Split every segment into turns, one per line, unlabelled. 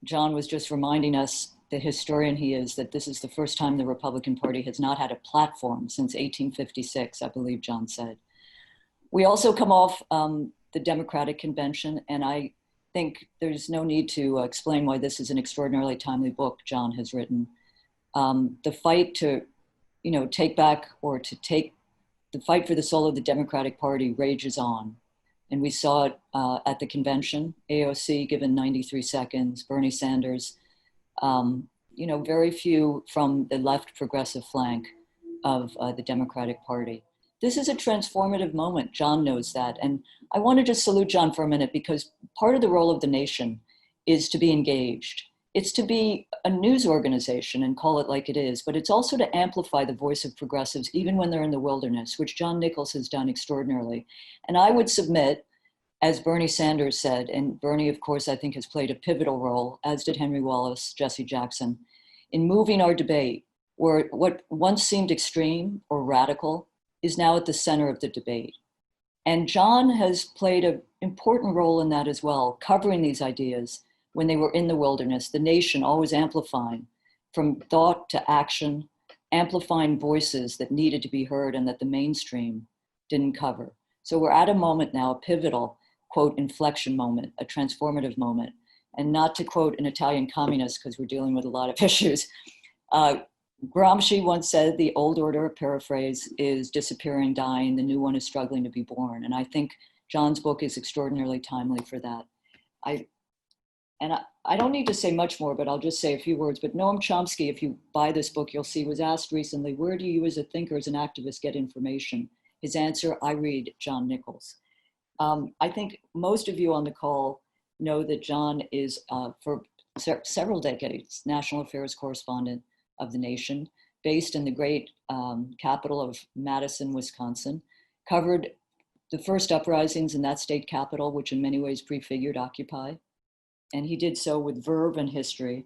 John was just reminding us, the historian he is, that this is the first time the Republican Party has not had a platform since 1856, I believe John said. We also come off the Democratic Convention, and I think there's no need to explain why this is an extraordinarily timely book John has written. The fight to, take back or to take the fight for the soul of the Democratic Party rages on. And we saw it at the convention, AOC given 93 seconds, Bernie Sanders, very few from the left progressive flank of the Democratic Party. This is a transformative moment. John knows that. And I want to just salute John for a minute, because part of the role of the nation is to be engaged. It's to be a news organization and call it like it is, but it's also to amplify the voice of progressives, even when they're in the wilderness, which John Nichols has done extraordinarily. And I would submit, as Bernie Sanders said, and Bernie, of course, I think has played a pivotal role, as did Henry Wallace, Jesse Jackson, in moving our debate, where what once seemed extreme or radical is now at the center of the debate. And John has played an important role in that as well, covering these ideas when they were in the wilderness, the nation always amplifying from thought to action, amplifying voices that needed to be heard and that the mainstream didn't cover. So we're at a moment now, a pivotal, quote, inflection moment, a transformative moment. And not to quote an Italian communist, because we're dealing with a lot of issues, Gramsci once said, the old order, paraphrase, is disappearing, dying, the new one is struggling to be born. And I think John's book is extraordinarily timely for that. I don't need to say much more, but I'll just say a few words. But Noam Chomsky, if you buy this book, you'll see, was asked recently, where do you as a thinker, as an activist, get information? His answer, I read John Nichols. I think most of you on the call know that John is, for several decades, national affairs correspondent of the nation, based in the great capital of Madison, Wisconsin, covered the first uprisings in that state capital, which in many ways prefigured Occupy. And he did so with verve and history.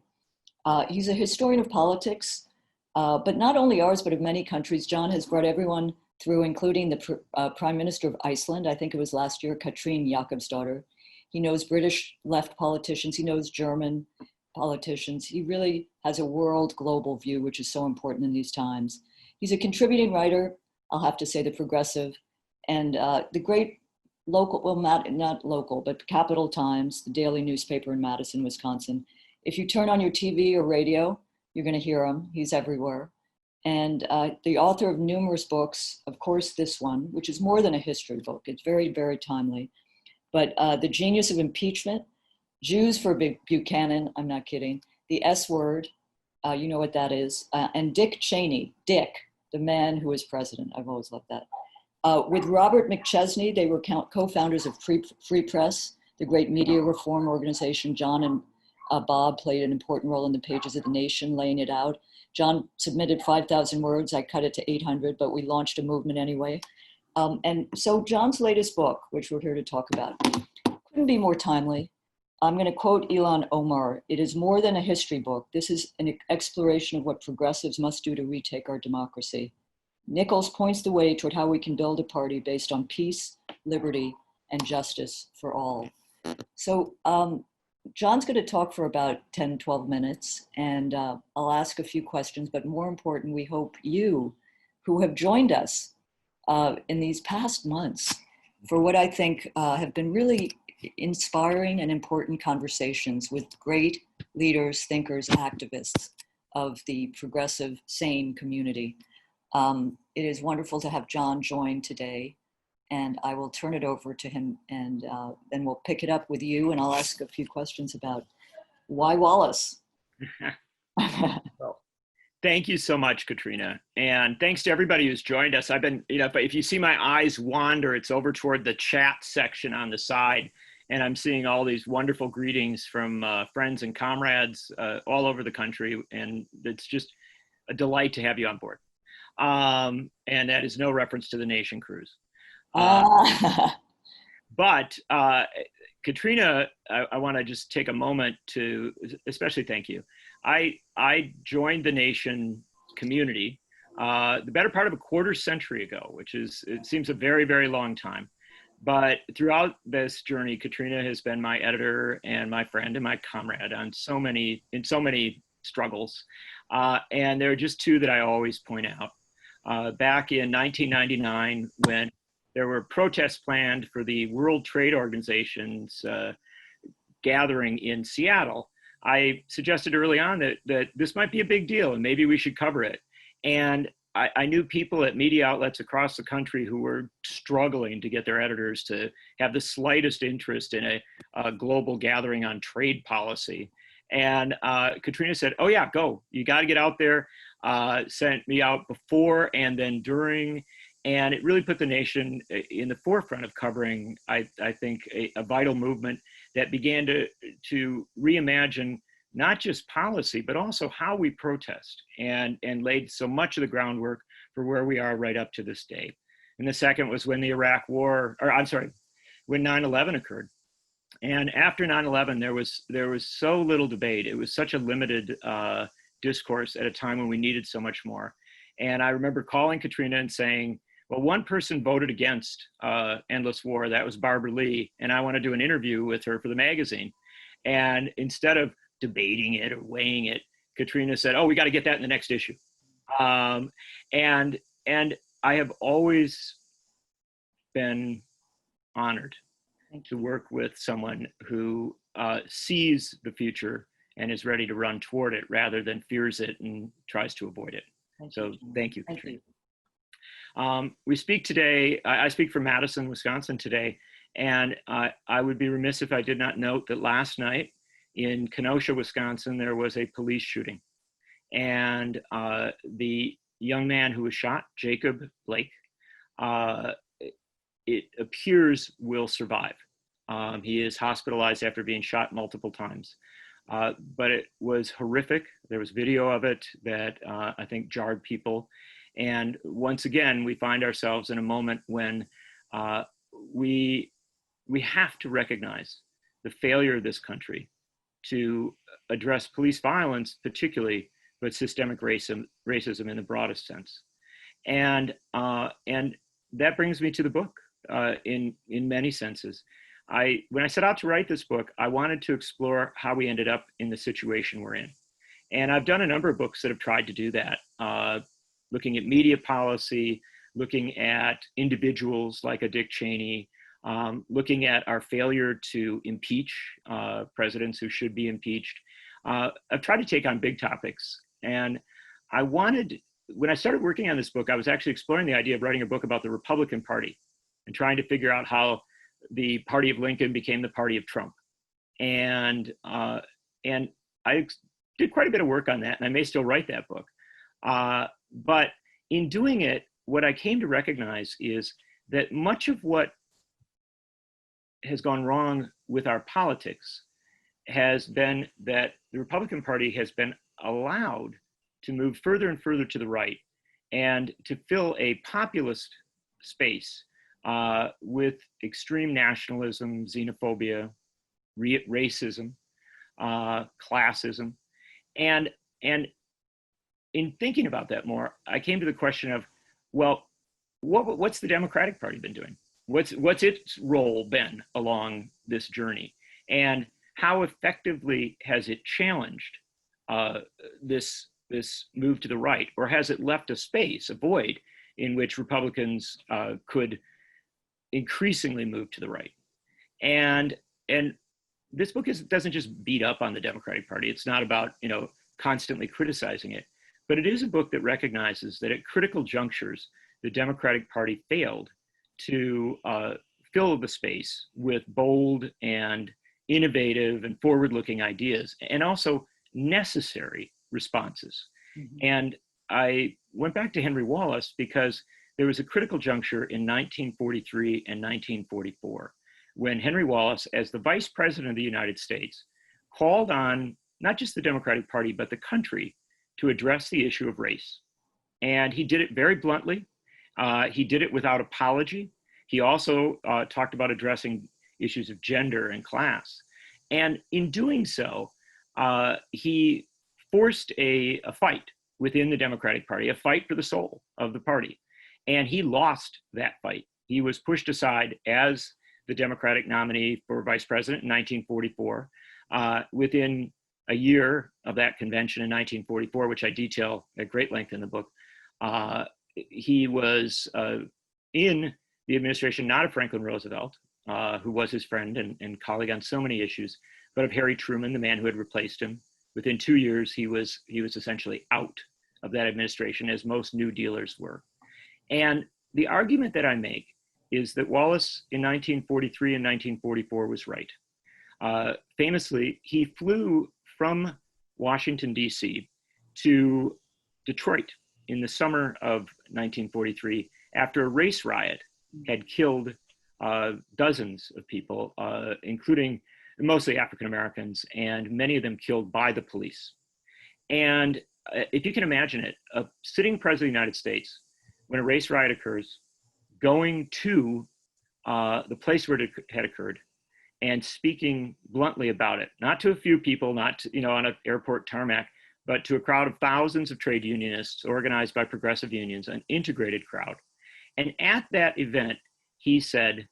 He's a historian of politics, but not only ours, but of many countries. John has brought everyone through, including the Prime Minister of Iceland, I think it was last year, Katrina, Jakob's daughter. He knows British left politicians, he knows German politicians. He really has a world global view, which is so important in these times. He's a contributing writer, I'll have to say, The Progressive, and the great local, well, not local, but Capital Times, the daily newspaper in Madison, Wisconsin. If you turn on your TV or radio, you're going to hear him. He's everywhere. And the author of numerous books, of course, this one, which is more than a history book. It's very, very timely. But The Genius of Impeachment, Jews for Buchanan, I'm not kidding, The S Word, you know what that is, and Dick Cheney, Dick, the man who is president. I've always loved that. With Robert McChesney, they were co-founders of Free Press, the great media reform organization. John and Bob played an important role in the pages of The Nation, laying it out. John submitted 5,000 words. I cut it to 800, but we launched a movement anyway. And so John's latest book, which we're here to talk about, couldn't be more timely. I'm going to quote Ilhan Omar. It is more than a history book. This is an exploration of what progressives must do to retake our democracy. Nichols points the way toward how we can build a party based on peace, liberty, and justice for all. So John's going to talk for about 10, 12 minutes, and I'll ask a few questions, but more important, we hope you, who have joined us in these past months for what I think have been really inspiring and important conversations with great leaders, thinkers, activists of the progressive, sane community. It is wonderful to have John join today, and I will turn it over to him, and then we'll pick it up with you, and I'll ask a few questions about why Wallace.
Well, thank you so much, Katrina. And thanks to everybody who's joined us. I've been, if you see my eyes wander, it's over toward the chat section on the side. And I'm seeing all these wonderful greetings from friends and comrades all over the country. And it's just a delight to have you on board. And that is no reference to the Nation cruise. But Katrina, I want to just take a moment to especially thank you. I joined the Nation community the better part of a quarter century ago, which is, it seems a very, very long time. But throughout this journey, Katrina has been my editor and my friend and my comrade on in so many struggles. And there are just two that I always point out. Back in 1999, when there were protests planned for the World Trade Organization's gathering in Seattle, I suggested early on that this might be a big deal and maybe we should cover it. And I knew people at media outlets across the country who were struggling to get their editors to have the slightest interest in a global gathering on trade policy. And Katrina said, oh yeah, go, you got to get out there. Sent me out before and then during, and it really put the nation in the forefront of covering, I think, a vital movement that began to reimagine not just policy, but also how we protest, and laid so much of the groundwork for where we are right up to this day. And the second was when the Iraq War, or I'm sorry, when 9/11 occurred. And after 9/11, there was so little debate. It was such a limited discourse at a time when we needed so much more. And I remember calling Katrina and saying, well, one person voted against endless war. That was Barbara Lee. And I want to do an interview with her for the magazine. And instead of debating it or weighing it, Katrina said, oh, we got to get that in the next issue. And I have always been honored to work with someone who sees the future and is ready to run toward it rather than fears it and tries to avoid it. Thank you, Katrina. We speak today, I speak from Madison, Wisconsin today, and I would be remiss if I did not note that last night in Kenosha, Wisconsin, there was a police shooting. And the young man who was shot, Jacob Blake, it appears will survive. He is hospitalized after being shot multiple times. But it was horrific. There was video of it that I think jarred people. And once again, we find ourselves in a moment when we have to recognize the failure of this country to address police violence, particularly, but systemic racism in the broadest sense. And that brings me to the book in many senses. When I set out to write this book, I wanted to explore how we ended up in the situation we're in. And I've done a number of books that have tried to do that, looking at media policy, looking at individuals like a Dick Cheney, looking at our failure to impeach presidents who should be impeached. I've tried to take on big topics. And when I started working on this book, I was actually exploring the idea of writing a book about the Republican Party and trying to figure out how the party of Lincoln became the party of Trump. And I did quite a bit of work on that, and I may still write that book. But in doing it, what I came to recognize is that much of what has gone wrong with our politics has been that the Republican Party has been allowed to move further and further to the right and to fill a populist space with extreme nationalism, xenophobia, racism, classism. And in thinking about that more, I came to the question of, well, what's the Democratic Party been doing? What's its role been along this journey? And how effectively has it challenged this move to the right? Or has it left a space, a void, in which Republicans could increasingly move to the right? And this book doesn't just beat up on the Democratic Party. It's not about constantly criticizing it, but it is a book that recognizes that at critical junctures, the Democratic Party failed to fill the space with bold and innovative and forward-looking ideas, and also necessary responses. Mm-hmm. And I went back to Henry Wallace because there was a critical juncture in 1943 and 1944 when Henry Wallace, as the Vice President of the United States, called on not just the Democratic Party, but the country to address the issue of race. And he did it very bluntly. He did it without apology. He also talked about addressing issues of gender and class. And in doing so, he forced a fight within the Democratic Party, a fight for the soul of the party. And he lost that fight. He was pushed aside as the Democratic nominee for vice president in 1944. Within a year of that convention in 1944, which I detail at great length in the book, he was in the administration, not of Franklin Roosevelt, who was his friend and colleague on so many issues, but of Harry Truman, the man who had replaced him. Within 2 years, he was essentially out of that administration, as most New Dealers were. And the argument that I make is that Wallace in 1943 and 1944 was right. Famously, he flew from Washington, D.C. to Detroit in the summer of 1943 after a race riot had killed dozens of people, including mostly African Americans, and many of them killed by the police. And if you can imagine it, a sitting president of the United States, when a race riot occurs, going to the place where it had occurred and speaking bluntly about it, not to a few people, not to, on an airport tarmac, but to a crowd of thousands of trade unionists organized by progressive unions, an integrated crowd. And at that event, he said,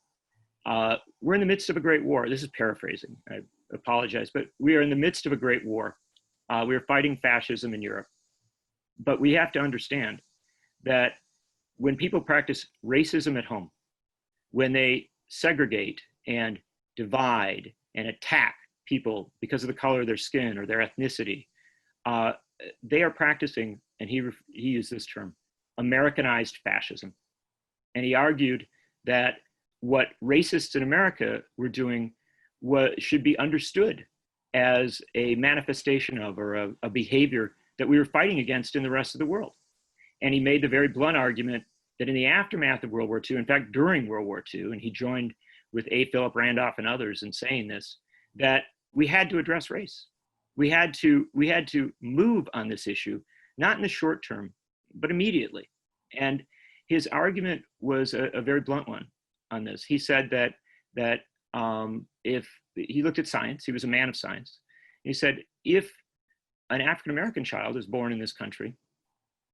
we're in the midst of a great war. This is paraphrasing, I apologize, but we are in the midst of a great war. We are fighting fascism in Europe. But we have to understand that when people practice racism at home, when they segregate and divide and attack people because of the color of their skin or their ethnicity, they are practicing, and he used this term, Americanized fascism. And he argued that what racists in America were doing should be understood as a manifestation of, or a behavior that we were fighting against in the rest of the world. And he made the very blunt argument that in the aftermath of World War II, in fact, during World War II, and he joined with A. Philip Randolph and others in saying this, that we had to address race. We had to move on this issue, not in the short term, but immediately. And his argument was a very blunt one on this. He said that if he looked at science, he was a man of science. He said, if an African-American child is born in this country,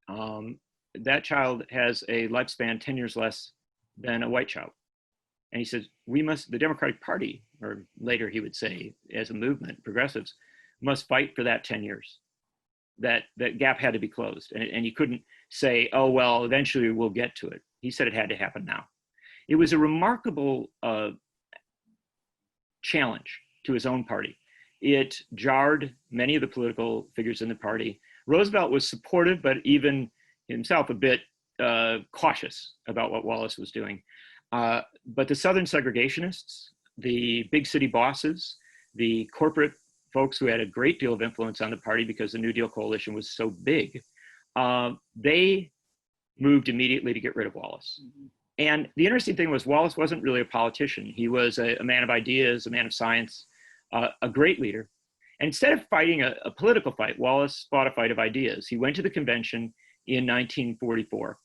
that child has a lifespan 10 years less than a white child. And he says, the Democratic Party, or later he would say, as a movement, progressives, must fight for that 10 years. That gap had to be closed. And he couldn't say, oh, well, eventually we'll get to it. He said it had to happen now. It was a remarkable challenge to his own party. It jarred many of the political figures in the party. Roosevelt was supportive, but even himself a bit cautious about what Wallace was doing. But the Southern segregationists, the big city bosses, the corporate folks who had a great deal of influence on the party because the New Deal coalition was so big, they moved immediately to get rid of Wallace. Mm-hmm. And the interesting thing was Wallace wasn't really a politician. He was a man of ideas, a man of science, a great leader. And instead of fighting a political fight, Wallace fought a fight of ideas. He went to the convention in 1944,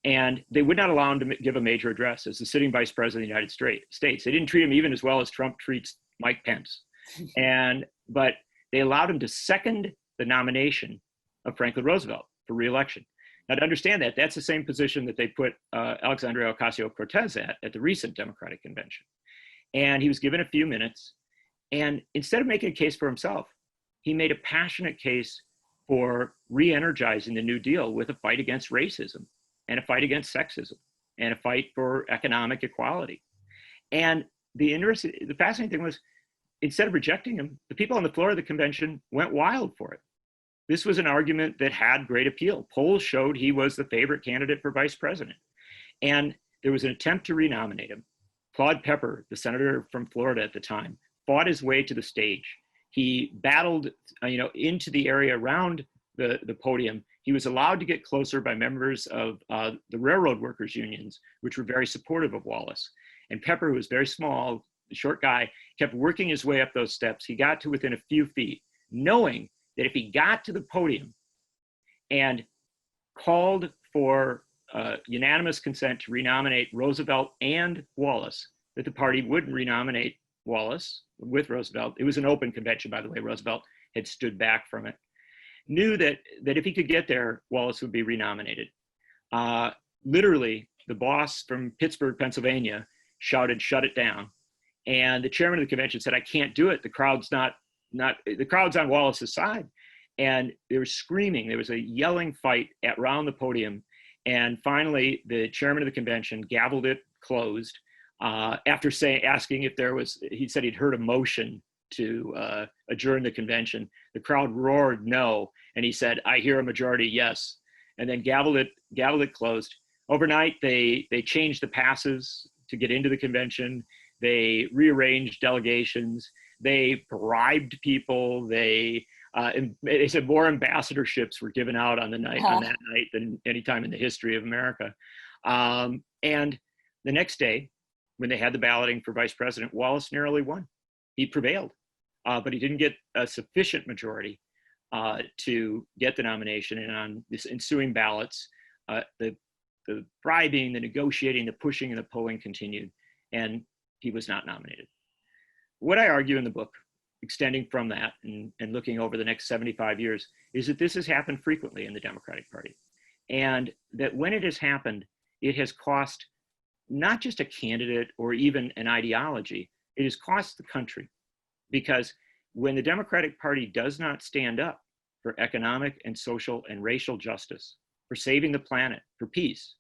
and they would not allow him to give a major address as the sitting vice president of the United States. They didn't treat him even as well as Trump treats Mike Pence. But they allowed him to second the nomination of Franklin Roosevelt for re-election. Now, to understand that, that's the same position that they put Alexandria Ocasio-Cortez at the recent Democratic convention. And he was given a few minutes, and instead of making a case for himself, he made a passionate case for re-energizing the New Deal with a fight against racism and a fight against sexism and a fight for economic equality. And the fascinating thing was, instead of rejecting him, the people on the floor of the convention went wild for it. This was an argument that had great appeal. Polls showed he was the favorite candidate for vice president. And there was an attempt to renominate him. Claude Pepper, the senator from Florida at the time, fought his way to the stage. He battled into the area around the podium. He was allowed to get closer by members of the railroad workers' unions, which were very supportive of Wallace. And Pepper, who was very small, short guy, kept working his way up those steps. He got to within a few feet, knowing that if he got to the podium and called for unanimous consent to renominate Roosevelt and Wallace, that the party would renominate Wallace with Roosevelt. It was an open convention, by the way. Roosevelt had stood back from it. Knew that if he could get there, Wallace would be renominated. Literally, the boss from Pittsburgh, Pennsylvania, shouted, "Shut it down." And the chairman of the convention said, "I can't do it. The crowd's the crowd's on Wallace's side." And they were screaming. There was a yelling fight around the podium. And finally, the chairman of the convention gavelled it closed after asking if there was, he said he'd heard a motion to adjourn the convention. The crowd roared no. And he said, "I hear a majority yes." And then gavelled it closed. Overnight, they changed the passes to get into the convention. They rearranged delegations. They bribed people. They said more ambassadorships were given out on that night than any time in the history of America. And the next day, when they had the balloting for vice president, Wallace narrowly won. He prevailed, but he didn't get a sufficient majority to get the nomination. And on this ensuing ballots, the bribing, the negotiating, the pushing, and the pulling continued, and he was not nominated. What I argue in the book, extending from that and looking over the next 75 years, is that this has happened frequently in the Democratic Party. And that when it has happened, it has cost not just a candidate or even an ideology, it has cost the country. Because when the Democratic Party does not stand up for economic and social and racial justice, for saving the planet, for peace,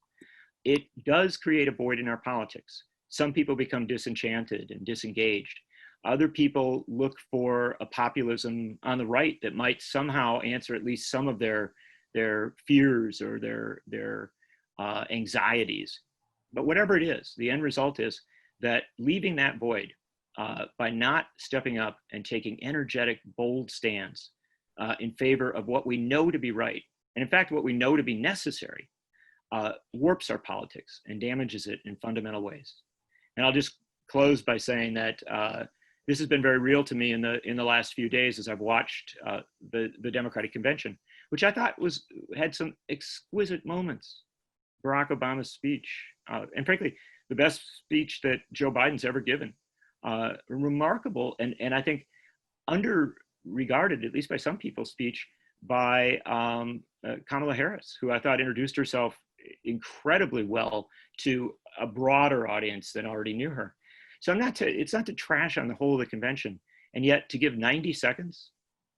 it does create a void in our politics. Some people become disenchanted and disengaged. Other people look for a populism on the right that might somehow answer at least some of their fears or their anxieties. But whatever it is, the end result is that leaving that void by not stepping up and taking energetic, bold stands in favor of what we know to be right, and in fact, what we know to be necessary, warps our politics and damages it in fundamental ways. And I'll just close by saying that this has been very real to me in the last few days as I've watched the Democratic Convention, which I thought had some exquisite moments. Barack Obama's speech, and frankly, the best speech that Joe Biden's ever given. Remarkable, and I think under-regarded, at least by some people's speech, by Kamala Harris, who I thought introduced herself incredibly well to a broader audience than already knew her. So it's not to trash on the whole of the convention, and yet to give 90 seconds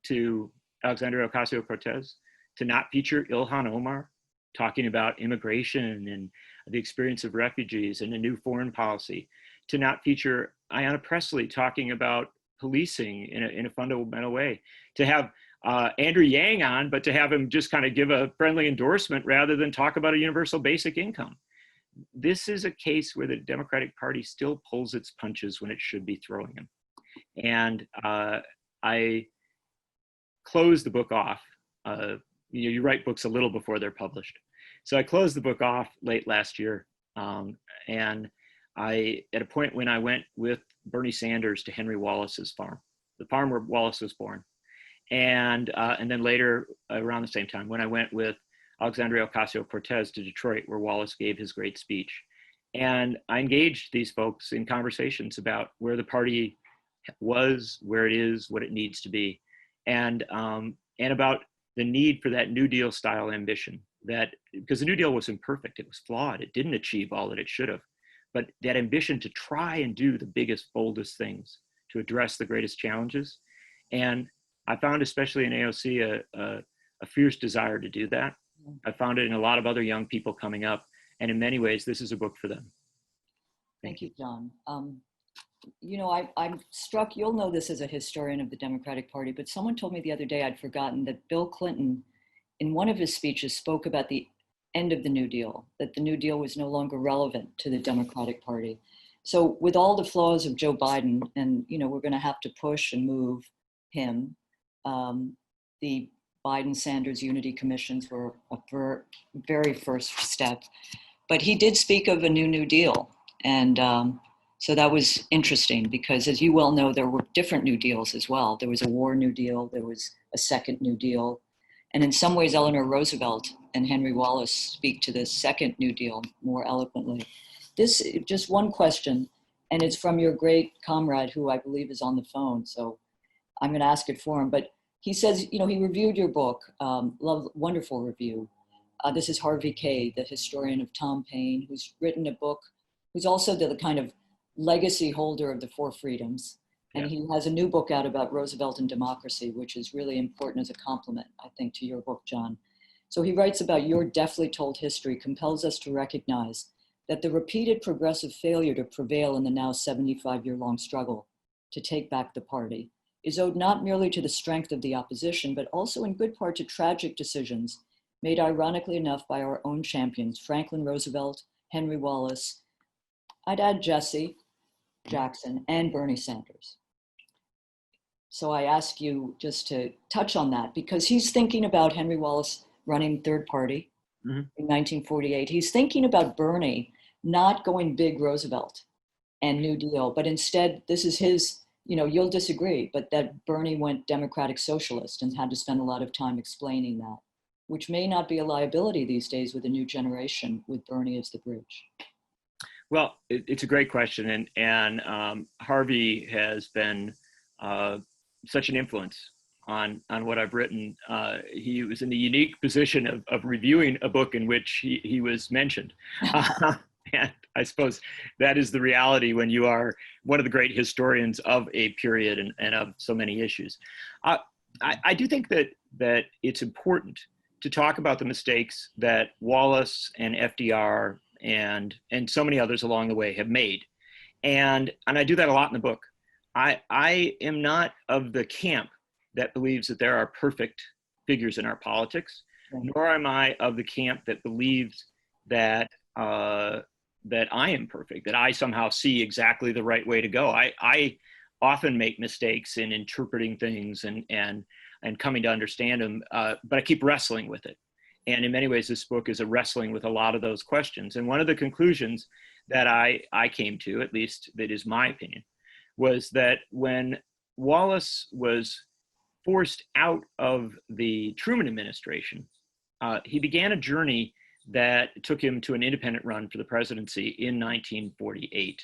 to Alexandria Ocasio-Cortez, to not feature Ilhan Omar talking about immigration and the experience of refugees and a new foreign policy, to not feature Ayanna Pressley talking about policing in a fundamental way, to have Andrew Yang on, but to have him just kind of give a friendly endorsement rather than talk about a universal basic income. This is a case where the Democratic Party still pulls its punches when it should be throwing them. And I closed the book off. You write books a little before they're published. So I closed the book off late last year. And at a point when I went with Bernie Sanders to Henry Wallace's farm, the farm where Wallace was born. And then later, around the same time, when I went with Alexandria Ocasio-Cortez to Detroit, where Wallace gave his great speech. And I engaged these folks in conversations about where the party was, where it is, what it needs to be, and about the need for that New Deal style ambition. That because the New Deal was imperfect, it was flawed, it didn't achieve all that it should have, but that ambition to try and do the biggest, boldest things to address the greatest challenges. And I found, especially in AOC, a fierce desire to do that. I found it in a lot of other young people coming up, and in many ways, this is a book for them.
Thank you, John. You know, I'm struck, you'll know this as a historian of the Democratic Party, but someone told me the other day, I'd forgotten, that Bill Clinton, in one of his speeches, spoke about the end of the New Deal, that the New Deal was no longer relevant to the Democratic Party. So with all the flaws of Joe Biden, and, you know, we're going to have to push and move him, the Biden-Sanders unity commissions were a very first step, but he did speak of a New Deal. And so that was interesting because, as you well know, there were different New Deals as well. There was a war New Deal, there was a second New Deal. And in some ways, Eleanor Roosevelt and Henry Wallace speak to the second New Deal more eloquently. This, just one question, and it's from your great comrade who I believe is on the phone, so I'm going to ask it for him. But he says, you know, he reviewed your book, wonderful review. This is Harvey Kaye, the historian of Tom Paine, who's written a book, who's also the kind of legacy holder of the Four Freedoms. And he has a new book out about Roosevelt and democracy, which is really important as a complement, I think, to your book, John. So he writes about your deftly told history compels us to recognize that the repeated progressive failure to prevail in the now 75-year-long struggle to take back the party is owed not merely to the strength of the opposition, but also in good part to tragic decisions made ironically enough by our own champions, Franklin Roosevelt, Henry Wallace, I'd add Jesse Jackson, and Bernie Sanders. So I ask you just to touch on that, because he's thinking about Henry Wallace running third party in 1948. He's thinking about Bernie not going big Roosevelt and New Deal, but instead, this is his, you'll disagree, but that Bernie went Democratic Socialist and had to spend a lot of time explaining that, which may not be a liability these days with a new generation with Bernie as the bridge.
Well, it's a great question, and Harvey has been such an influence on what I've written. He was in the unique position of reviewing a book in which he was mentioned. And I suppose that is the reality when you are one of the great historians of a period and of so many issues. I do think that it's important to talk about the mistakes that Wallace and FDR and so many others along the way have made. And I do that a lot in the book. I am not of the camp that believes that there are perfect figures in our politics, nor am I of the camp that believes that that I am perfect, that I somehow see exactly the right way to go. I often make mistakes in interpreting things and coming to understand them, but I keep wrestling with it. And in many ways, this book is a wrestling with a lot of those questions. And one of the conclusions that I came to, at least that is my opinion, was that when Wallace was forced out of the Truman administration, he began a journey that took him to an independent run for the presidency in 1948.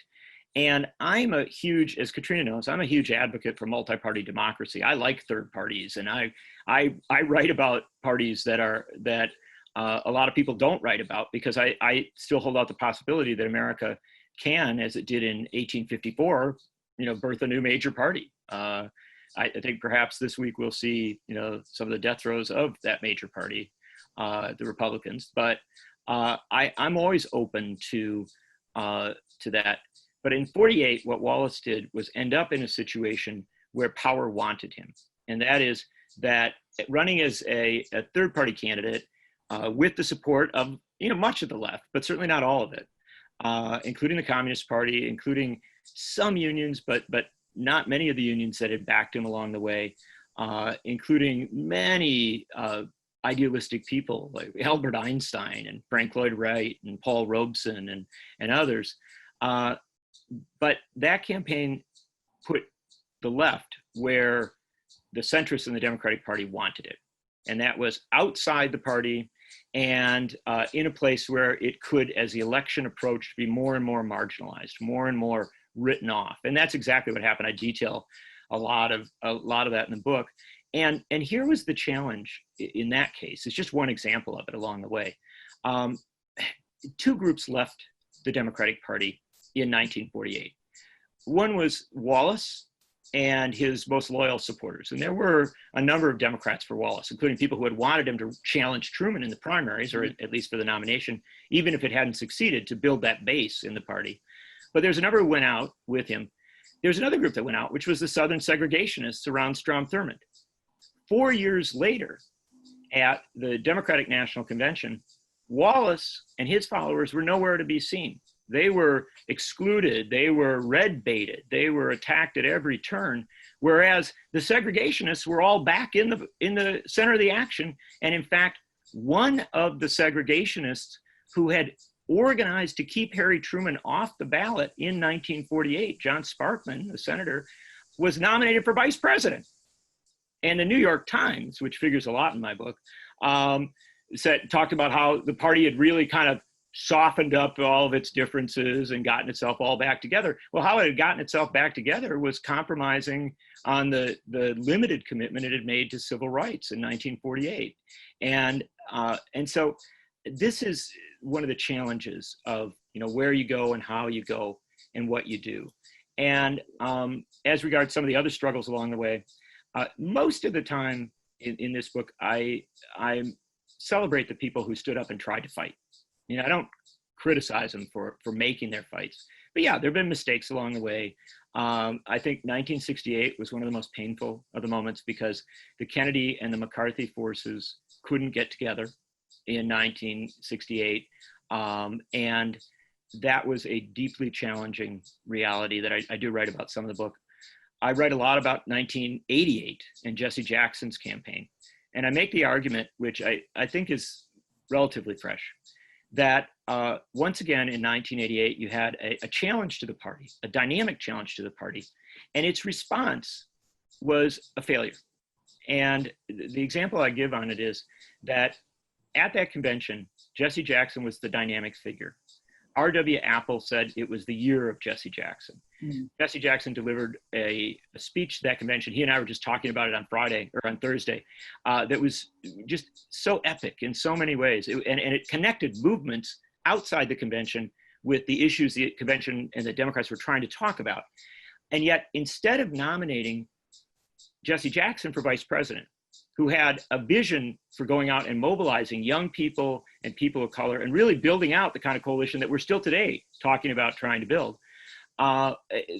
And I'm a huge, as Katrina knows, I'm a huge advocate for multi-party democracy. I like third parties, and I write about parties that a lot of people don't write about, because I still hold out the possibility that America can, as it did in 1854, birth a new major party. I think perhaps this week we'll see, some of the death throes of that major party, the Republicans. But I'm always open to that. But in 48, what Wallace did was end up in a situation where power wanted him. And that is that running as a third party candidate with the support of, much of the left, but certainly not all of it, including the Communist Party, including some unions, but not many of the unions that had backed him along the way, including many idealistic people like Albert Einstein and Frank Lloyd Wright and Paul Robeson and others. But that campaign put the left where the centrists in the Democratic Party wanted it. And that was outside the party and in a place where it could, as the election approached, be more and more marginalized, more and more written off. And that's exactly what happened. I detail a lot of that in the book. And here was the challenge in that case. It's just one example of it along the way. Two groups left the Democratic Party in 1948. One was Wallace and his most loyal supporters. And there were a number of Democrats for Wallace, including people who had wanted him to challenge Truman in the primaries, or at least for the nomination, even if it hadn't succeeded, to build that base in the party. But there's a number who went out with him. There's another group that went out, which was the Southern segregationists around Strom Thurmond. 4 years later, at the Democratic National Convention, Wallace and his followers were nowhere to be seen. They were excluded, they were red baited, they were attacked at every turn, whereas the segregationists were all back in the center of the action. And in fact, one of the segregationists who had organized to keep Harry Truman off the ballot in 1948, John Sparkman, the senator, was nominated for vice president. And the New York Times, which figures a lot in my book, talked about how the party had really kind of softened up all of its differences and gotten itself all back together. Well, how it had gotten itself back together was compromising on the limited commitment it had made to civil rights in 1948. And so this is one of the challenges of, where you go and how you go and what you do. And as regards some of the other struggles along the way, most of the time in this book, I celebrate the people who stood up and tried to fight. I don't criticize them for making their fights. But yeah, there have been mistakes along the way. I think 1968 was one of the most painful of the moments because the Kennedy and the McCarthy forces couldn't get together in 1968. And that was a deeply challenging reality that I do write about some of the book. I write a lot about 1988 and Jesse Jackson's campaign. And I make the argument, which I think is relatively fresh, that once again in 1988, you had a challenge to the party, a dynamic challenge to the party, and its response was a failure. And the example I give on it is that at that convention, Jesse Jackson was the dynamic figure. R.W. Apple said it was the year of Jesse Jackson. Mm-hmm. Jesse Jackson delivered a speech to that convention. He and I were just talking about it on Friday or on Thursday. That was just so epic in so many ways. And it connected movements outside the convention with the issues the convention and the Democrats were trying to talk about. And yet, instead of nominating Jesse Jackson for vice president, who had a vision for going out and mobilizing young people and people of color and really building out the kind of coalition that we're still today talking about trying to build.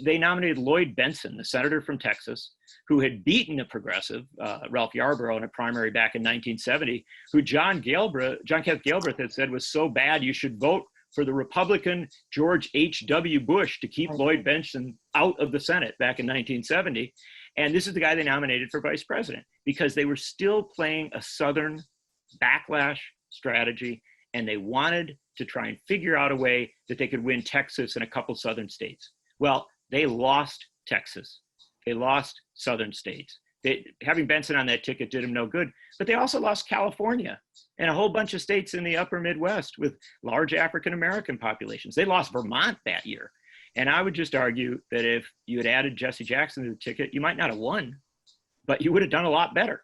They nominated Lloyd Bentsen, the senator from Texas, who had beaten a progressive, Ralph Yarborough, in a primary back in 1970, who John Kenneth Galbraith had said was so bad you should vote for the Republican George H.W. Bush to keep Lloyd Bentsen out of the Senate back in 1970. And this is the guy they nominated for vice president because they were still playing a Southern backlash strategy, and they wanted to try and figure out a way that they could win Texas and a couple Southern states. Well, they lost Texas. They lost Southern states. Having Bentsen on that ticket did them no good, but they also lost California and a whole bunch of states in the upper Midwest with large African-American populations. They lost Vermont that year. And I would just argue that if you had added Jesse Jackson to the ticket, you might not have won, but you would have done a lot better.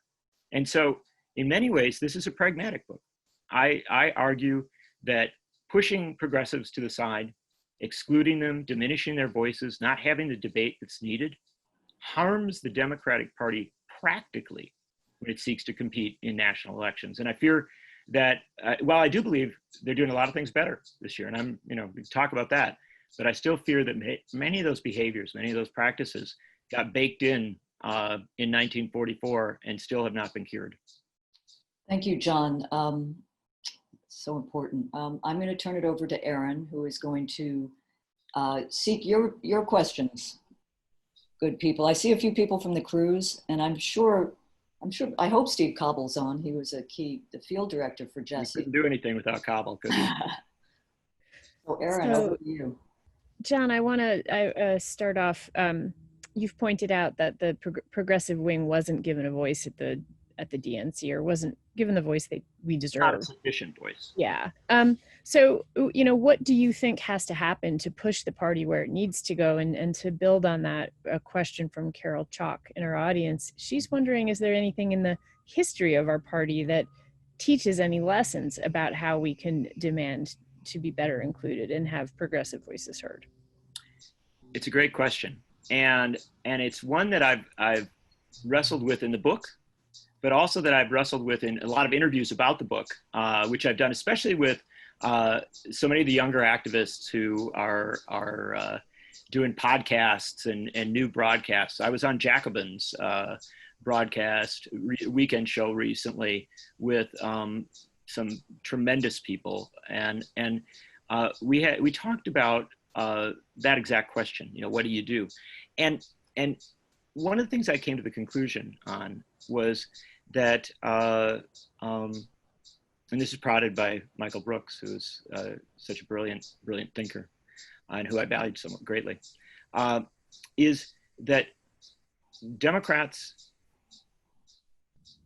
And so in many ways, this is a pragmatic book. I argue that pushing progressives to the side, excluding them, diminishing their voices, not having the debate that's needed, harms the Democratic Party practically when it seeks to compete in national elections. And I fear that while I do believe they're doing a lot of things better this year, and we talk about that, but I still fear that many of those behaviors, many of those practices got baked in 1944 and still have not been cured.
Thank you, John. So important. I'm going to turn it over to Aaron, who is going to seek your questions. Good people. I see a few people from the cruise, and I hope Steve Cobble's on. He was the field director for Jesse.
We couldn't do anything without Cobble, could we?
So Aaron, over to you.
John, I want to start off. You've pointed out that the progressive wing wasn't given a voice at the DNC, or wasn't given the voice that we deserve.
Not a sufficient voice.
Yeah. So, what do you think has to happen to push the party where it needs to go? And to build on that, a question from Carol Chalk in our audience. She's wondering, is there anything in the history of our party that teaches any lessons about how we can demand to be better included and have progressive voices heard?
It's a great question. And it's one that I've wrestled with in the book, but also that I've wrestled with in a lot of interviews about the book, which I've done, especially with so many of the younger activists who are doing podcasts and new broadcasts. I was on Jacobin's broadcast weekend show recently with some tremendous people, and we talked about that exact question. What do you do? And one of the things I came to the conclusion on was that, and this is prodded by Michael Brooks, who's such a brilliant thinker, and who I valued somewhat greatly, is that Democrats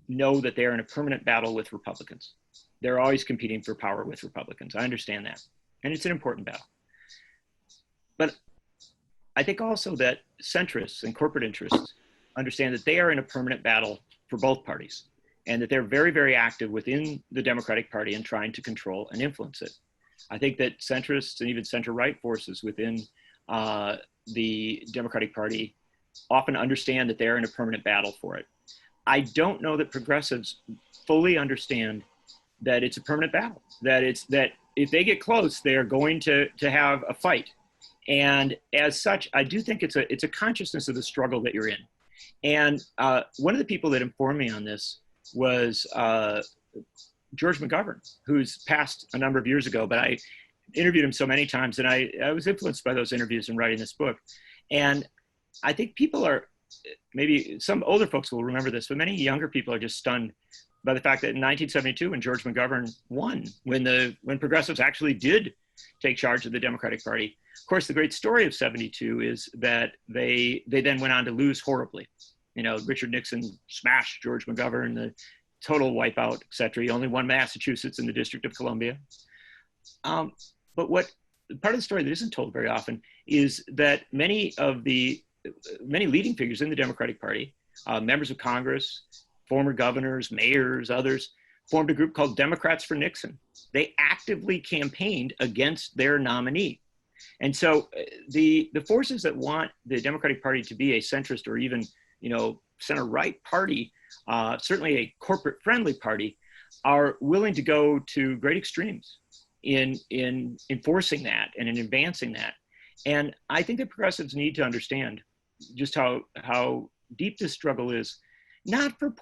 know that they are in a permanent battle with Republicans. They're always competing for power with Republicans. I understand that, and it's an important battle. But I think also that centrists and corporate interests understand that they are in a permanent battle for both parties. and that they're very, very active within the Democratic Party in trying to control and influence it. I think that centrists and even center-right forces within the Democratic Party often understand that they're in a permanent battle for it. I don't know that progressives fully understand that it's a permanent battle, that if they get close, they're going to have a fight. And as such, I do think it's a consciousness of the struggle that you're in. And one of the people that informed me on this was George McGovern, who's passed a number of years ago, but I interviewed him so many times, and I was influenced by those interviews in writing this book. And I think people are, maybe some older folks will remember this, but many younger people are just stunned by the fact that in 1972, when George McGovern won, when progressives actually did take charge of the Democratic Party. Of course, the great story of 72 is that they then went on to lose horribly. You know, Richard Nixon smashed George McGovern, the total wipeout, et cetera. He only won Massachusetts and the District of Columbia. But what part of the story that isn't told very often is that many leading figures in the Democratic Party, members of Congress, former governors, mayors, others, formed a group called Democrats for Nixon. They actively campaigned against their nominee. And so the forces that want the Democratic Party to be a centrist or even, center-right party, certainly a corporate-friendly party, are willing to go to great extremes in enforcing that and in advancing that. And I think that progressives need to understand just how deep this struggle is, not for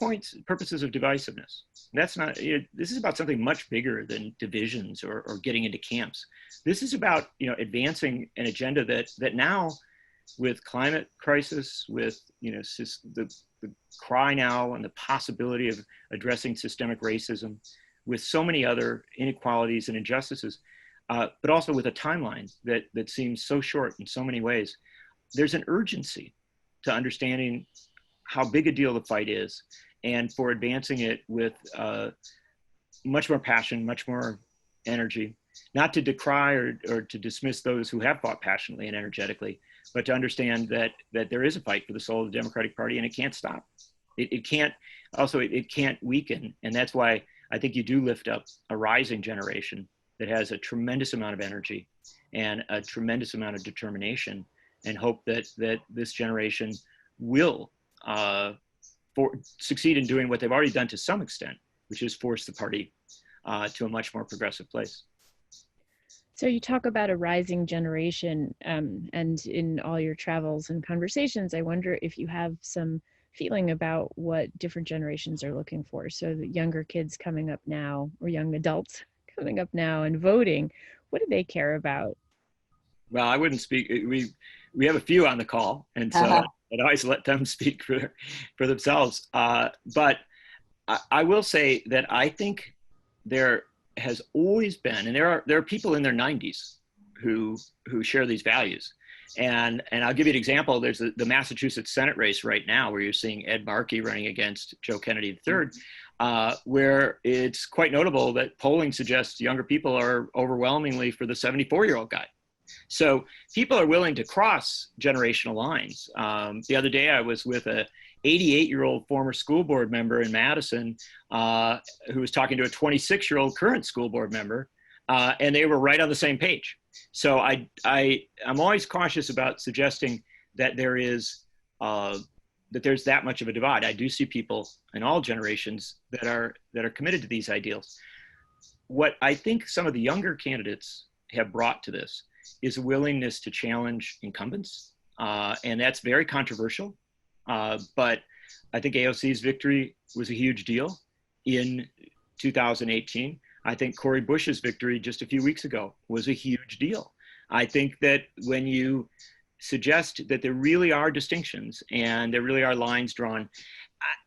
purposes of divisiveness. That's not, this is about something much bigger than divisions or getting into camps. This is about, advancing an agenda that now, with climate crisis, with, the cry now and the possibility of addressing systemic racism, with so many other inequalities and injustices, but also with a timeline that seems so short in so many ways, there's an urgency to understanding how big a deal the fight is, and for advancing it with much more passion, much more energy, not to decry or to dismiss those who have fought passionately and energetically, but to understand that there is a fight for the soul of the Democratic Party, and it can't stop. It can't weaken. And that's why I think you do lift up a rising generation that has a tremendous amount of energy and a tremendous amount of determination, and hope that this generation will succeed in doing what they've already done to some extent, which is force the party to a much more progressive place.
So you talk about a rising generation, and in all your travels and conversations, I wonder if you have some feeling about what different generations are looking for. So the younger kids coming up now, or young adults coming up now and voting, what do they care about? Well,
I wouldn't speak. We have a few on the call, and so I'd always let them speak for themselves. But I will say that I think there has always been, and there are people in their 90s who share these values. And I'll give you an example. There's the Massachusetts Senate race right now where you're seeing Ed Markey running against Joe Kennedy III, where it's quite notable that polling suggests younger people are overwhelmingly for the 74-year-old guy. So people are willing to cross generational lines. The other day I was with a 88-year-old former school board member in Madison who was talking to a 26-year-old current school board member, and they were right on the same page. So I'm always cautious about suggesting that there's that much of a divide. I do see people in all generations that are committed to these ideals. What I think some of the younger candidates have brought to this is a willingness to challenge incumbents, and that's very controversial. But I think AOC's victory was a huge deal in 2018. I think Cori Bush's victory just a few weeks ago was a huge deal. I think that when you suggest that there really are distinctions and there really are lines drawn,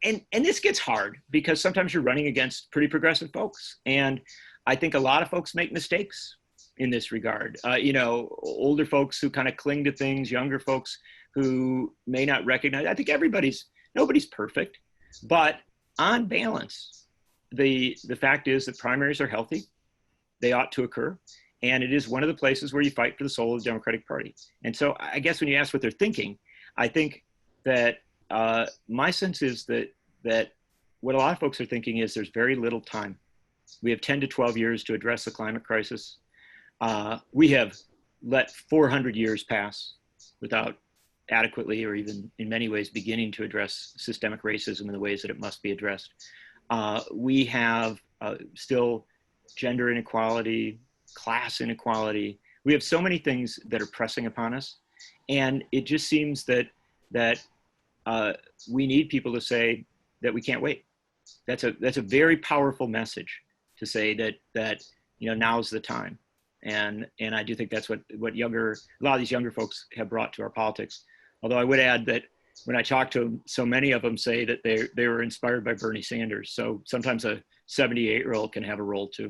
and this gets hard because sometimes you're running against pretty progressive folks. And I think a lot of folks make mistakes in this regard. Older folks who kind of cling to things, younger folks who may not recognize. I think nobody's perfect, but on balance, the fact is that primaries are healthy. They ought to occur. And it is one of the places where you fight for the soul of the Democratic Party. And so I guess when you ask what they're thinking, I think that my sense is that what a lot of folks are thinking is there's very little time. We have 10 to 12 years to address the climate crisis. We have let 400 years pass without adequately, or even in many ways, beginning to address systemic racism in the ways that it must be addressed. We have still gender inequality, class inequality. We have so many things that are pressing upon us. And it just seems that we need people to say that we can't wait. That's a very powerful message to say that now's the time. And I do think that's what a lot of these younger folks have brought to our politics. Although I would add that when I talk to them, so many of them say that they were inspired by Bernie Sanders. So sometimes a 78-year-old can have a role too.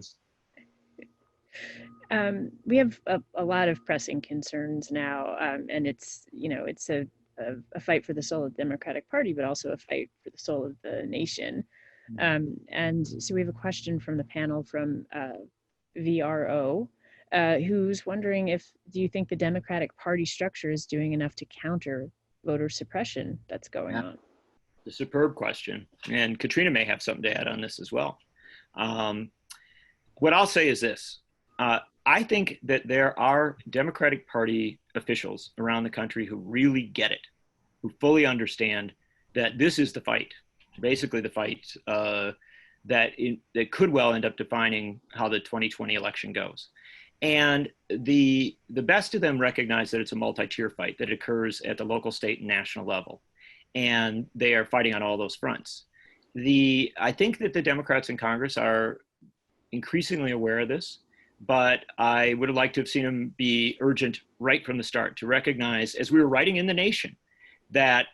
We have a lot of pressing concerns now, and it's a fight for the soul of the Democratic Party, but also a fight for the soul of the nation. And so we have a question from the panel from VRO, who's wondering do you think the Democratic Party structure is doing enough to counter voter suppression that's going on?
The superb question. And Katrina may have something to add on this as well. What I'll say is this. I think that there are Democratic Party officials around the country who really get it, who fully understand that this is the fight, basically the fight that could well end up defining how the 2020 election goes. And the best of them recognize that it's a multi-tier fight that occurs at the local, state, and national level. And they are fighting on all those fronts. I think that the Democrats in Congress are increasingly aware of this, but I would have liked to have seen them be urgent right from the start to recognize, as we were writing in The Nation, that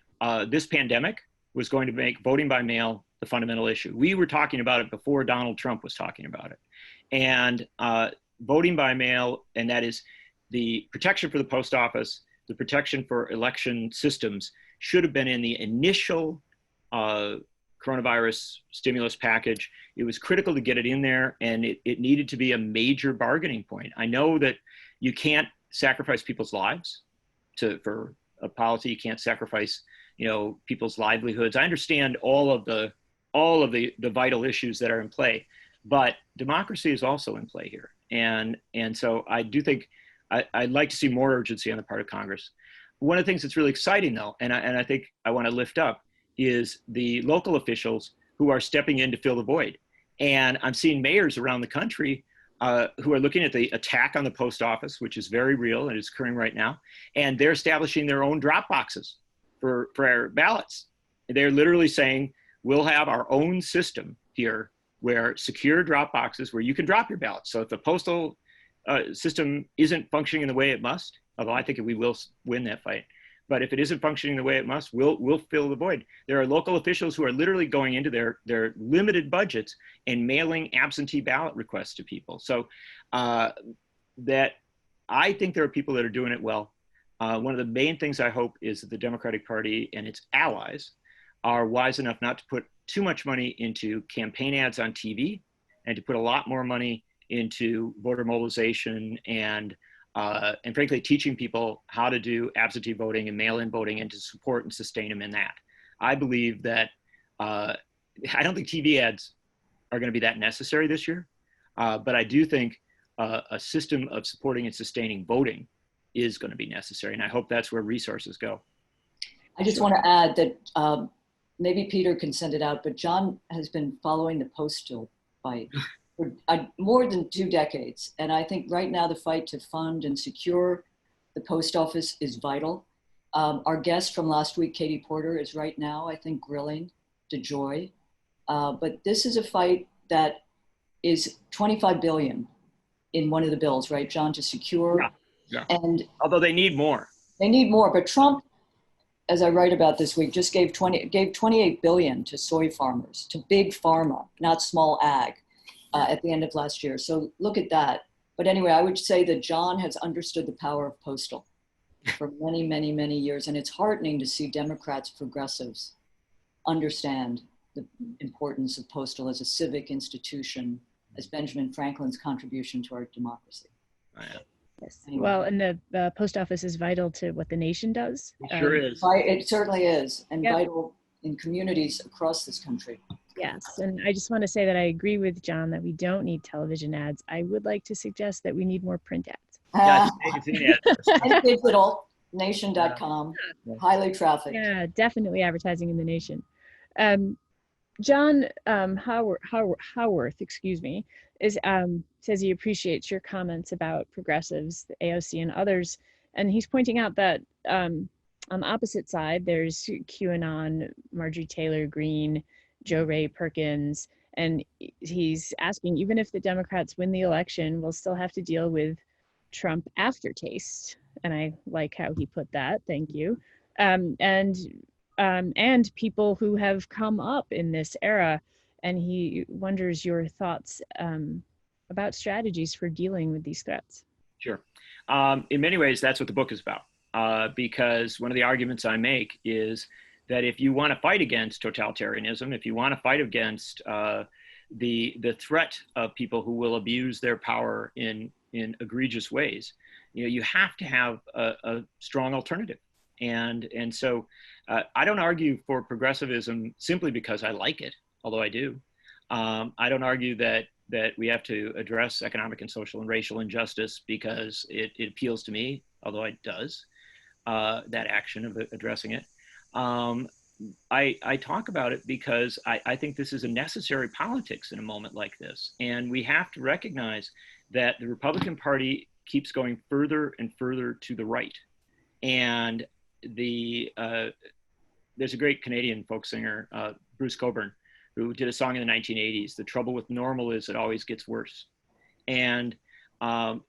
this pandemic was going to make voting by mail the fundamental issue. We were talking about it before Donald Trump was talking about it. And voting by mail, and that is the protection for the post office, the protection for election systems, should have been in the initial coronavirus stimulus package. It was critical to get it in there, and it needed to be a major bargaining point. I know that you can't sacrifice people's lives for a policy. You can't sacrifice, people's livelihoods. I understand all of the vital issues that are in play, but democracy is also in play here. And so I do think I'd like to see more urgency on the part of Congress. One of the things that's really exciting, though, and I think I want to lift up, is the local officials who are stepping in to fill the void. And I'm seeing mayors around the country who are looking at the attack on the post office, which is very real and is occurring right now. And they're establishing their own drop boxes for our ballots. They're literally saying, we'll have our own system here where secure drop boxes where you can drop your ballots. So if the postal system isn't functioning in the way it must, although I think we will win that fight, but if it isn't functioning the way it must, we'll fill the void. There are local officials who are literally going into their limited budgets and mailing absentee ballot requests to people. So that I think there are people that are doing it well. One of the main things I hope is that the Democratic Party and its allies are wise enough not to put too much money into campaign ads on TV, and to put a lot more money into voter mobilization and frankly, teaching people how to do absentee voting and mail-in voting, and to support and sustain them in that. I believe that I don't think TV ads are going to be that necessary this year, but I do think a system of supporting and sustaining voting is going to be necessary, and I hope that's where resources go.
I just want to add that maybe Peter can send it out, but John has been following the postal fight for more than 2 decades. And I think right now the fight to fund and secure the post office is vital. Our guest from last week, Katie Porter, is right now, I think, grilling DeJoy. But this is a fight that is $25 billion in one of the bills, right, John, to secure.
Yeah.
And
although they need more.
They need more, but Trump, as I write about this week, just gave $28 billion to soy farmers, to big pharma, not small ag, at the end of last year. So look at that. But anyway, I would say that John has understood the power of postal for many, many, many years. And it's heartening to see Democrats, progressives understand the importance of postal as a civic institution, as Benjamin Franklin's contribution to our democracy.
Oh, yeah.
Yes. Well, and the post office is vital to what the nation does.
It sure is.
It certainly is, and
Yep.
vital in communities across this country.
Yes, and I just want to say that I agree with John that we don't need television ads. I would like to suggest that we need more print ads.
Yeah, it's in it.
And digital, nation.com,
Yeah.
highly trafficked.
Yeah, definitely advertising in the nation. John Howarth, excuse me, is says he appreciates your comments about progressives, the AOC and others, and he's pointing out that on the opposite side, there's QAnon, Marjorie Taylor Greene, Joe Ray Perkins, and he's asking, even if the Democrats win the election, we'll still have to deal with Trump aftertaste. And I like how he put that. Thank you. And people who have come up in this era. And he wonders your thoughts about strategies for dealing with these threats.
Sure. In many ways, that's what the book is about, because one of the arguments I make is that if you want to fight against totalitarianism, if you want to fight against the threat of people who will abuse their power in egregious ways, you have to have a strong alternative. And so I don't argue for progressivism simply because I like it, although I do. I don't argue that we have to address economic and social and racial injustice because it appeals to me, although it does, that action of addressing it. I talk about it because I think this is a necessary politics in a moment like this. And we have to recognize that the Republican Party keeps going further and further to the right. And there's a great Canadian folk singer, Bruce Cockburn, who did a song in the 1980s, "The trouble with normal is it always gets worse." And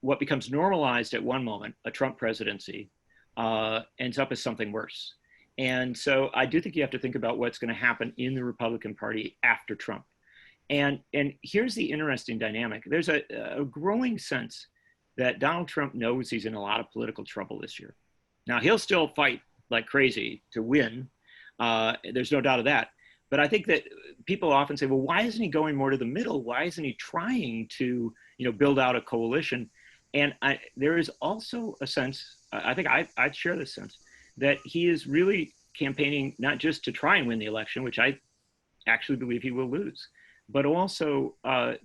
what becomes normalized at one moment, a Trump presidency, ends up as something worse. And so I do think you have to think about what's going to happen in the Republican Party after Trump. And here's the interesting dynamic. There's a growing sense that Donald Trump knows he's in a lot of political trouble this year. Now, he'll still fight like crazy to win. There's no doubt of that. But I think that people often say, well, why isn't he going more to the middle? Why isn't he trying to, build out a coalition? And there is also a sense, I think I share this sense, that he is really campaigning not just to try and win the election, which I actually believe he will lose, but also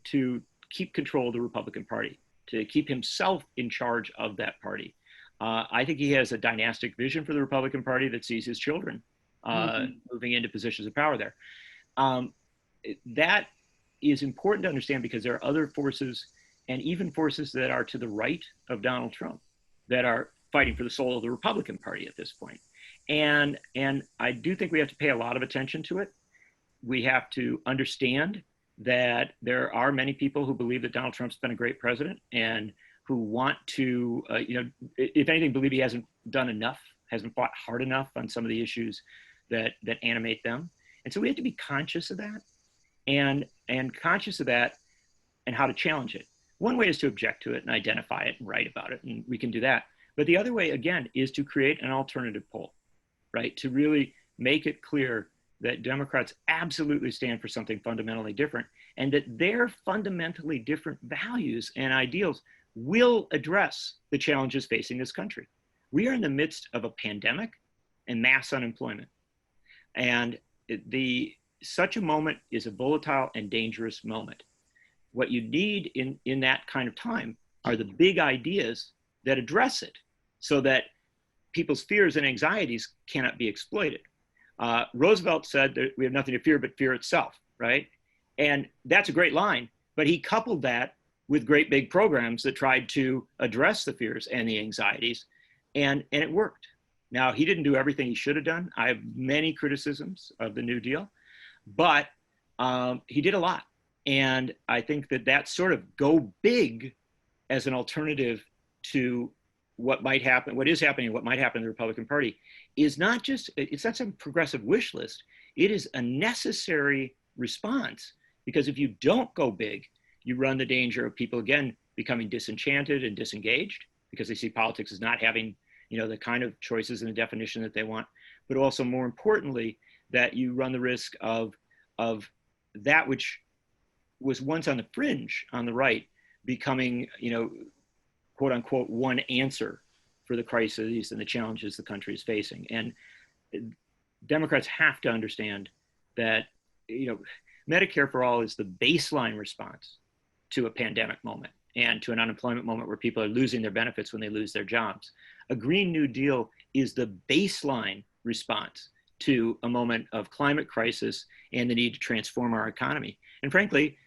to keep control of the Republican Party, to keep himself in charge of that party. I think he has a dynastic vision for the Republican Party that sees his children moving into positions of power there. That is important to understand because there are other forces, and even forces that are to the right of Donald Trump, that are fighting for the soul of the Republican Party at this point. And I do think we have to pay a lot of attention to it. We have to understand that there are many people who believe that Donald Trump's been a great president and who want to, if anything, believe he hasn't done enough, hasn't fought hard enough on some of the issues that animate them. And so we have to be conscious of that and conscious of that and how to challenge it. One way is to object to it and identify it and write about it, and we can do that. But the other way, again, is to create an alternative poll, right? To really make it clear that Democrats absolutely stand for something fundamentally different, and that their fundamentally different values and ideals will address the challenges facing this country. We are in the midst of a pandemic and mass unemployment. And such a moment is a volatile and dangerous moment. What you need in that kind of time are the big ideas that address it so that people's fears and anxieties cannot be exploited. Roosevelt said that we have nothing to fear but fear itself, right? And that's a great line, but he coupled that with great big programs that tried to address the fears and the anxieties, and it worked. Now, he didn't do everything he should have done. I have many criticisms of the New Deal, but he did a lot. And I think that sort of go big as an alternative to what might happen, what is happening, what might happen in the Republican Party is not just, it's not some progressive wish list. It is a necessary response, because if you don't go big, you run the danger of people, again, becoming disenchanted and disengaged because they see politics as not having, the kind of choices and the definition that they want, but also more importantly, that you run the risk of that which was once on the fringe on the right becoming, quote unquote, one answer for the crises and the challenges the country is facing. And Democrats have to understand that, Medicare for all is the baseline response to a pandemic moment and to an unemployment moment where people are losing their benefits when they lose their jobs. A Green New Deal is the baseline response to a moment of climate crisis and the need to transform our economy. And frankly,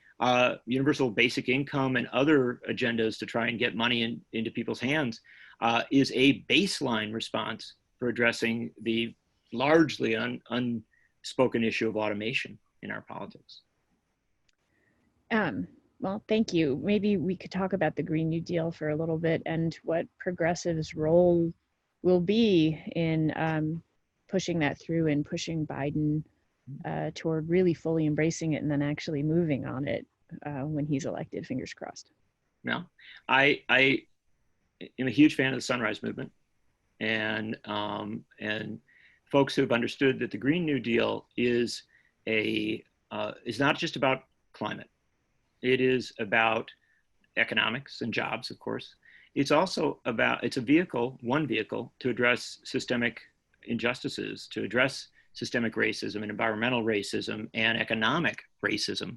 universal basic income and other agendas to try and get money into people's hands is a baseline response for addressing the largely unspoken issue of automation in our politics.
Well, thank you. Maybe we could talk about the Green New Deal for a little bit and what progressives' role will be in pushing that through and pushing Biden toward really fully embracing it and then actually moving on it when he's elected, fingers crossed.
Now, I am a huge fan of the Sunrise Movement, and folks who have understood that the Green New Deal is not just about climate. It is about economics and jobs, of course. It's also it's one vehicle to address systemic injustices, to address systemic racism and environmental racism and economic racism.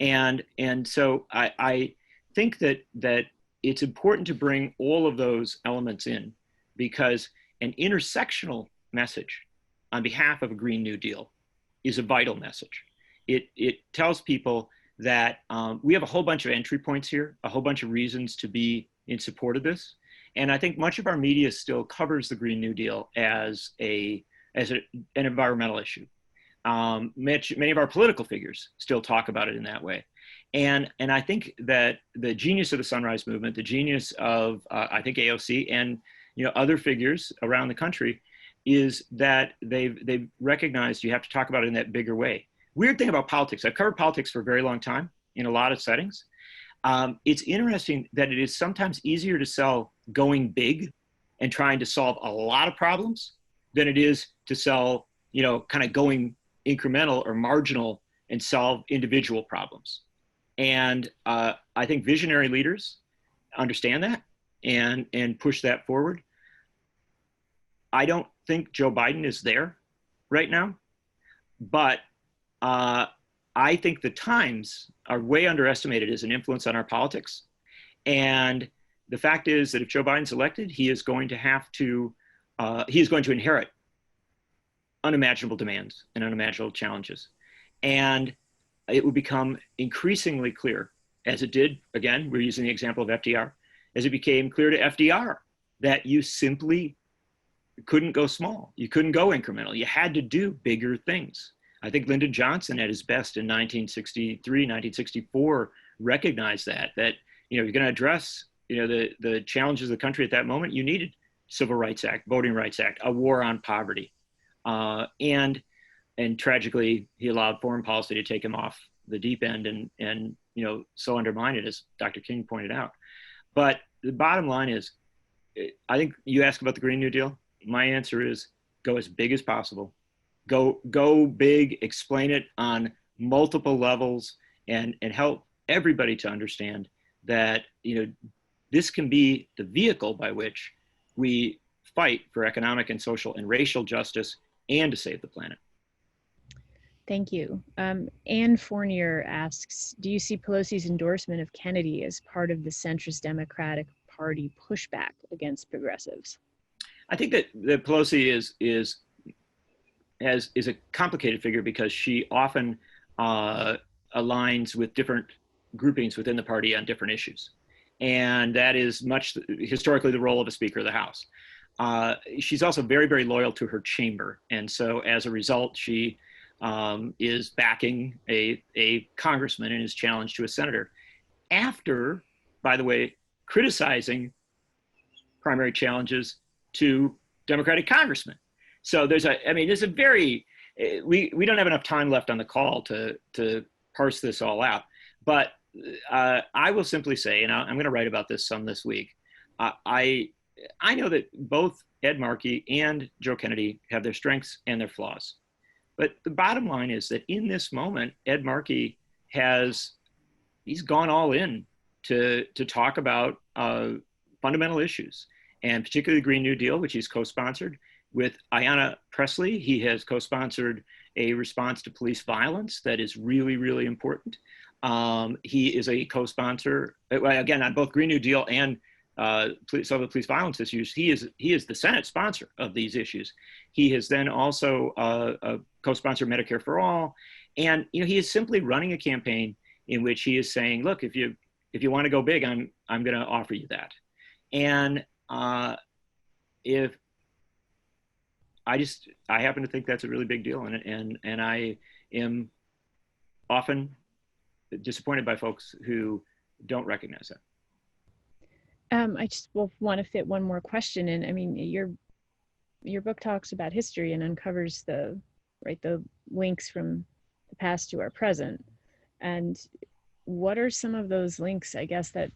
And so I think that it's important to bring all of those elements in, because an intersectional message on behalf of a Green New Deal is a vital message. It tells people that we have a whole bunch of entry points here, a whole bunch of reasons to be in support of this. And I think much of our media still covers the Green New Deal as an environmental issue. Many of our political figures still talk about it in that way. And I think that the genius of the Sunrise Movement, the genius of, I think, AOC and other figures around the country, is that they've recognized you have to talk about it in that bigger way. Weird thing about politics, I've covered politics for a very long time in a lot of settings. It's interesting that it is sometimes easier to sell going big and trying to solve a lot of problems than it is to sell, kind of going incremental or marginal and solve individual problems. And I think visionary leaders understand that and push that forward. I don't think Joe Biden is there right now, but I think the times are way underestimated as an influence on our politics. And the fact is that if Joe Biden's elected, he is going to inherit unimaginable demands and unimaginable challenges. And it will become increasingly clear, as it did, again, we're using the example of FDR, as it became clear to FDR that you simply couldn't go small. You couldn't go incremental. You had to do bigger things. I think Lyndon Johnson at his best in 1963, 1964 recognized that you're going to address the challenges of the country at that moment. You needed Civil Rights Act, Voting Rights Act, a war on poverty, and tragically he allowed foreign policy to take him off the deep end and so undermine it, as Dr. King pointed out. But the bottom line is, I think you ask about the Green New Deal. My answer is go as big as possible. Go big, explain it on multiple levels, and help everybody to understand that this can be the vehicle by which we fight for economic and social and racial justice and to save the planet.
Thank you. Ann Fournier asks, do you see Pelosi's endorsement of Kennedy as part of the centrist Democratic Party pushback against progressives?
I think that Pelosi is a complicated figure because she often aligns with different groupings within the party on different issues. And that is much historically the role of a Speaker of the House. She's also very, very loyal to her chamber. And so as a result, she is backing a congressman in his challenge to a senator after, by the way, criticizing primary challenges to Democratic congressmen. So we don't have enough time left on the call to parse this all out. But I will simply say, and I'm going to write about this some this week, I know that both Ed Markey and Joe Kennedy have their strengths and their flaws. But the bottom line is that in this moment, Ed Markey he's gone all in to talk about fundamental issues, and particularly the Green New Deal, which he's co-sponsored. With Ayanna Pressley, he has co-sponsored a response to police violence that is really, really important. He is a co-sponsor, again, on both Green New Deal and some of the police violence issues. He is the Senate sponsor of these issues. He has then also a co-sponsor Medicare for All, and he is simply running a campaign in which he is saying, look, if you want to go big, I'm going to offer you that. And if I happen to think that's a really big deal, and I am often disappointed by folks who don't recognize that.
I just want to fit one more question in. I mean, your book talks about history and uncovers the links from the past to our present. And what are some of those links, I guess, that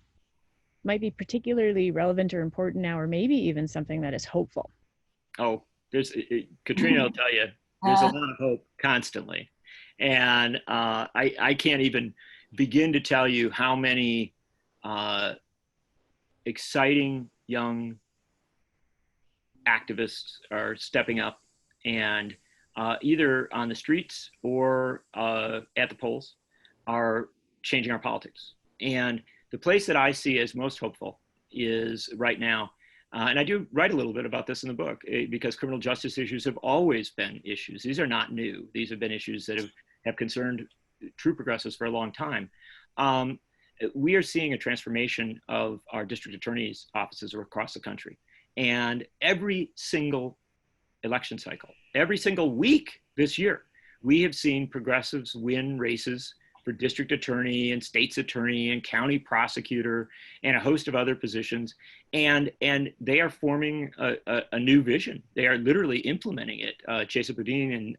might be particularly relevant or important now, or maybe even something that is hopeful?
Oh, Katrina will tell you, there's a lot of hope constantly. And I can't even begin to tell you how many exciting young activists are stepping up and either on the streets or at the polls are changing our politics. And the place that I see as most hopeful is right now, and I do write a little bit about this in the book, because criminal justice issues have always been issues. These are not new. These have been issues that have concerned true progressives for a long time. We are seeing a transformation of our district attorney's offices across the country. And every single election cycle, every single week this year, we have seen progressives win races for district attorney and state's attorney and county prosecutor and a host of other positions. And they are forming a new vision. They are literally implementing it. Chesa Boudin in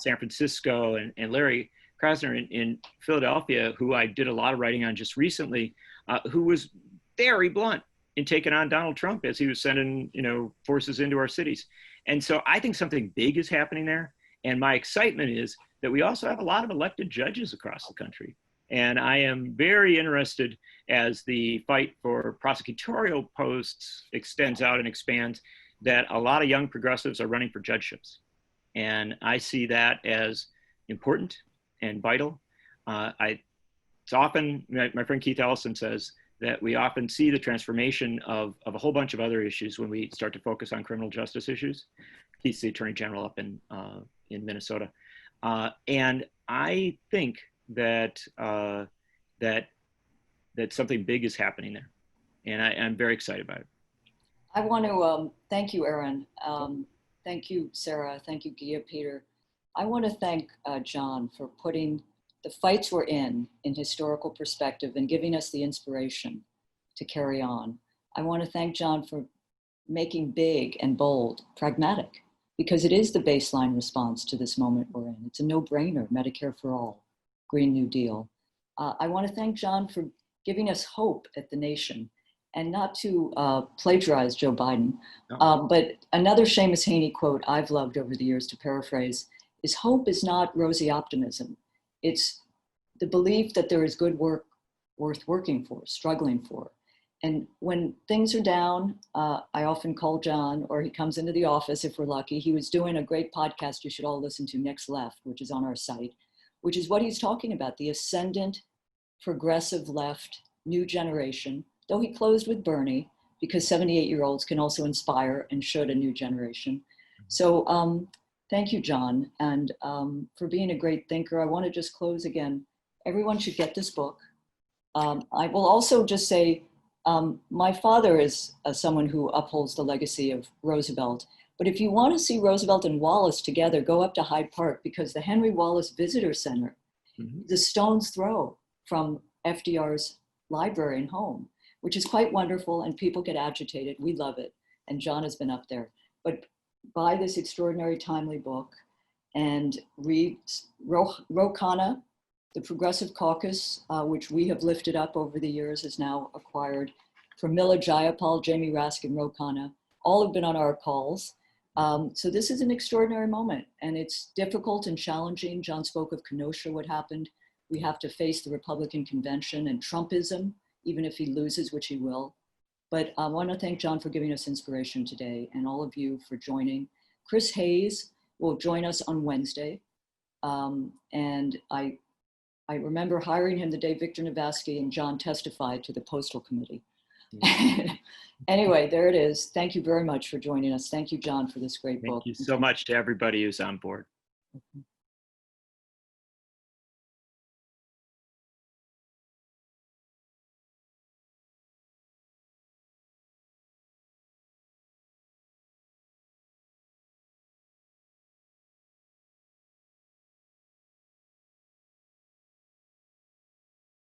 San Francisco and Larry Krasner in Philadelphia, who I did a lot of writing on just recently, who was very blunt in taking on Donald Trump as he was sending forces into our cities. And so I think something big is happening there. And my excitement is that we also have a lot of elected judges across the country. And I am very interested as the fight for prosecutorial posts extends out and expands, that a lot of young progressives are running for judgeships. And I see that as important and vital. It's often, my friend Keith Ellison says that we often see the transformation of a whole bunch of other issues when we start to focus on criminal justice issues. He's the Attorney General up in Minnesota. And I think that that something big is happening there. And I'm very excited about it.
I want to thank you, Aaron. Thank you, Sarah. Thank you, Gia, Peter. I want to thank John for putting the fights we're in historical perspective and giving us the inspiration to carry on. I want to thank John for making big and bold pragmatic, because it is the baseline response to this moment we're in. It's a no-brainer, Medicare for all, Green New Deal. I want to thank John for giving us hope at the nation, and not to plagiarize Joe Biden, but another Seamus Haney quote I've loved over the years, to paraphrase, is hope is not rosy optimism. It's the belief that there is good work worth working for, struggling for. And when things are down, I often call John, or he comes into the office if we're lucky. He was doing a great podcast you should all listen to, Next Left, which is on our site, which is what he's talking about, the ascendant, progressive left, new generation, though he closed with Bernie, because 78-year-olds can also inspire and should a new generation. So thank you, John, and for being a great thinker. I want to just close again. Everyone should get this book. I will also just say, my father is someone who upholds the legacy of Roosevelt. But if you want to see Roosevelt and Wallace together, go up to Hyde Park, because the Henry Wallace Visitor Center is a stone's throw from FDR's library and home, which is quite wonderful, and people get agitated. We love it, and John has been up there. But buy this extraordinary, timely book and read Ro Khanna, the Progressive Caucus, which we have lifted up over the years, has now acquired Pramila Jayapal, Jamie Raskin, Ro Khanna. All have been on our calls. So this is an extraordinary moment, and it's difficult and challenging. John spoke of Kenosha, what happened. We have to face the Republican convention and Trumpism, even if he loses, which he will. But I want to thank John for giving us inspiration today, and all of you for joining. Chris Hayes will join us on Wednesday. And I remember hiring him the day Victor Navasky and John testified to the Postal Committee. Anyway, there it is. Thank you very much for joining us. Thank you, John, for this great book.
Thank you so much to everybody who's on board.